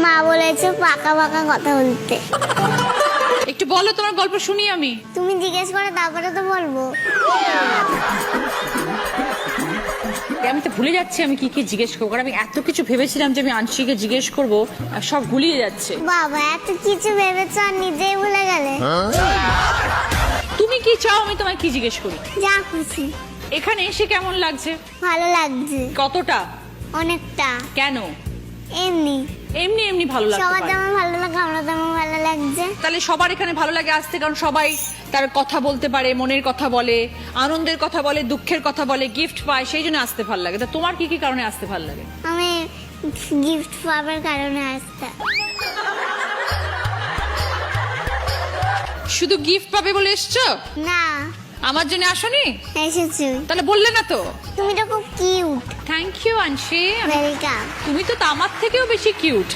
মা বলেছে পাকা পাকা কথা বলতে। একটু বলো, তোমার গল্প শুনি আমি। তুমি জিজ্ঞেস করে তারপরে তো বলবো। আমি তো ভুলে যাচ্ছি আমি কি কি জিজ্ঞেস করবো, কারণ আমি এত কিছু ভেবেছিলাম যে আমি আংশিকে জিজ্ঞেস করবো, সব গুলিয়ে যাচ্ছে। বাবা এত কিছু ভেবেছো আর নিজেই ভুলে গেলে। তুমি কি চাও আমি তোমায় কি জিজ্ঞেস করি? যা খুশি। এখানে এসে কেমন লাগছে? ভালো লাগছে কতটা? অনেকটা। কেন? এমনি এমনি এমনি ভালো লাগছে। সবার যেমন ভালো লাগে আমরা তেমন ভালো লাগছে। তাহলে সবার এখানে ভালো লাগে আসতে, কারণ সবাই তার কথা বলতে পারে, মনের কথা বলে, আনন্দের কথা বলে, দুঃখের কথা বলে, গিফট পায়, সেই জন্য আসতে ভালো লাগে। তা তোমার কি কি কারণে আসতে ভালো লাগে? আমি গিফট পাওয়ার কারণে আসতে। শুধু গিফট পাবে বলে এসছো? না আমার জন্য আসনি? এসেছি। তাহলে বললে না তো। তুমি তো খুব cute. Thank you Anshi. Welcome. তুমি তো আমার থেকেও বেশি কিউট।